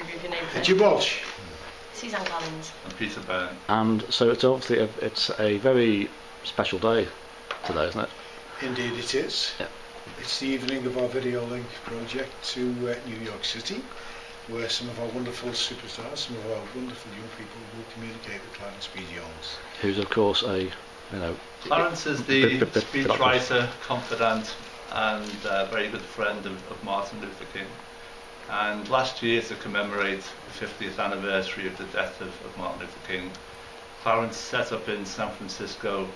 give you your name first. Jim Walsh. Suzanne Collins. And Peter Byrne. And so it's obviously it's a very special day today, isn't it? Indeed it is. Yeah. It's the evening of our Video Link project to New York City, where some of our wonderful superstars, some of our wonderful young people will communicate with Clarence B. Jones. Who's of course Clarence is the speechwriter, confidant and very good friend of Martin Luther King. And last year, to commemorate the 50th anniversary of the death of Martin Luther King, Clarence set up in San Francisco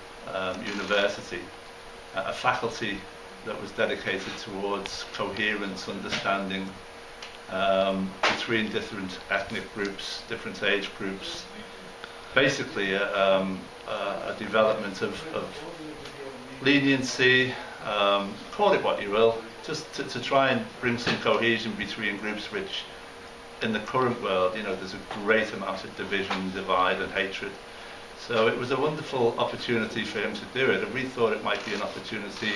University a faculty that was dedicated towards coherence, understanding between different ethnic groups, different age groups. Basically a development of leniency, call it what you will, just to try and bring some cohesion between groups which in the current world, there's a great amount of division, divide and hatred. So it was a wonderful opportunity for him to do it, and we thought it might be an opportunity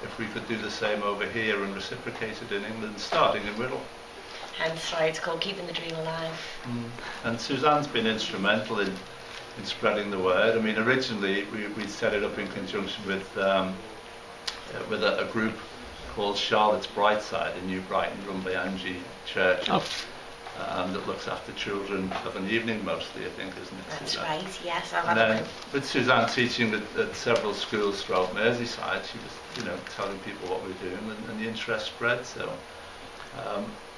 if we could do the same over here and reciprocate it in England, starting in Wirral. Hence why it's called Keeping the Dream Alive. And Suzanne's been instrumental in spreading the word. I mean, originally we set it up in conjunction with a group called Charlotte's Brightside in New Brighton, run by Angie Church. That looks after children of an evening mostly, I think, isn't it? That's Suzanne? right, yes. And then with Suzanne teaching at several schools throughout Merseyside, she was, telling people what we're doing, and the interest spread. So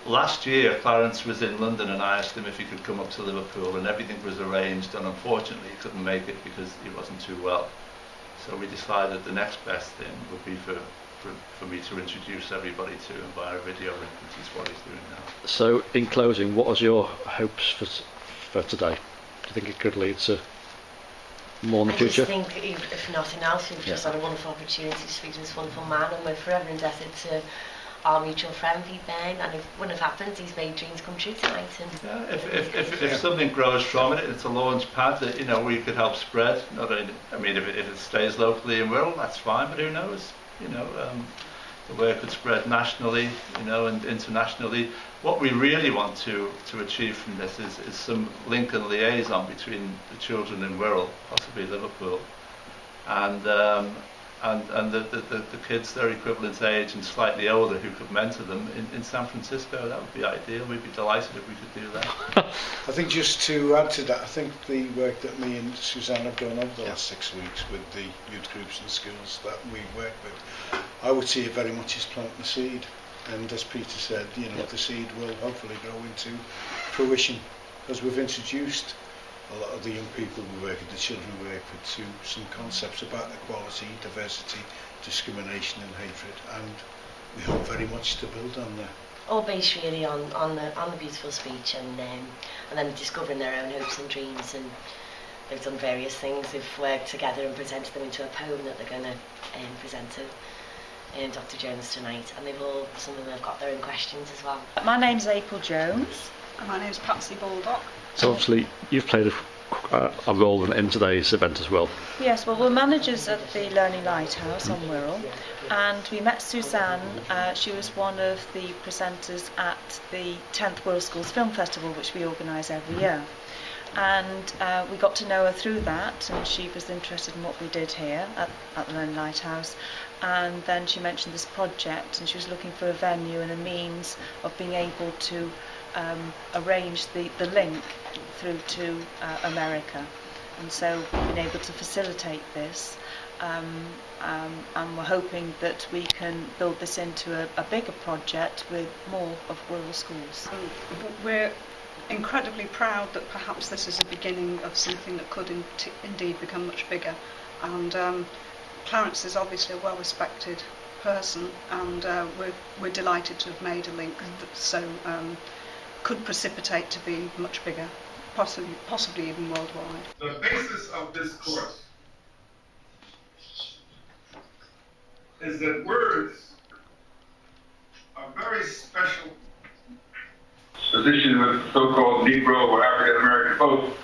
last year, Clarence was in London, and I asked him if he could come up to Liverpool, and everything was arranged, and unfortunately he couldn't make it because he wasn't too well. So we decided the next best thing would be for me to introduce everybody to him via a video link, which is what he's doing now. So, in closing, what was your hopes for today? Do you think it could lead to more in the future? I just think, if nothing else, we've just had a wonderful opportunity to speak to this wonderful man, and we're forever indebted to our mutual friend, Pete Byrne, and if it wouldn't have happened, he's made dreams come true tonight. And if something grows from it, it's a launch pad that we could help spread. Not only, I mean, if it stays locally in Wirral, that's fine, but who knows? The word could spread nationally, and internationally. What we really want to achieve from this is some link and liaison between the children in Wirral, possibly Liverpool, and the kids their equivalent age and slightly older who could mentor them in San Francisco. That would be ideal. We'd be delighted if we could do that. I think just to add to that, I think the work that me and Suzanne have done over the last 6 weeks with the youth groups and schools that we work with, I would see it very much as planting the seed. And as Peter said, the seed will hopefully grow into fruition, because we've introduced a lot of the young people we work with, the children we work with, to some concepts about equality, diversity, discrimination and hatred, and we hope very much to build on that. All based really on the beautiful speech, and then discovering their own hopes and dreams, and they've done various things. They've worked together and presented them into a poem that they're going to present to Dr. Jones tonight, and some of them have got their own questions as well. My name's April Jones. And my name's Patsy Baldock. So obviously you've played a role in today's event as well. Yes, well, we're managers at the Learning Lighthouse on Wirral, and we met Suzanne. She was one of the presenters at the 10th Wirral Schools Film Festival, which we organise every year. And we got to know her through that, and she was interested in what we did here at the Learning Lighthouse. And then she mentioned this project, and she was looking for a venue and a means of being able to arrange the link through to America. And so we've been able to facilitate this, and we're hoping that we can build this into a bigger project with more of Wirral schools. We're incredibly proud that perhaps this is the beginning of something that could indeed become much bigger, and Clarence is obviously a well-respected person, and we're delighted to have made a link that so could precipitate to be much bigger, possibly even worldwide. The basis of this course is that words are very special. Position with so-called Negro or African American folks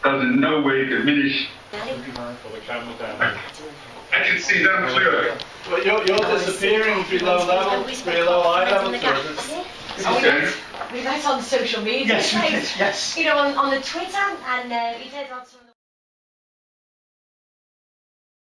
does in no way diminish. I can see them clearly. But you're disappearing below level, below eye level. Okay. We met on social media. Yes, you did, yes. You know, on the Twitter, and he did on some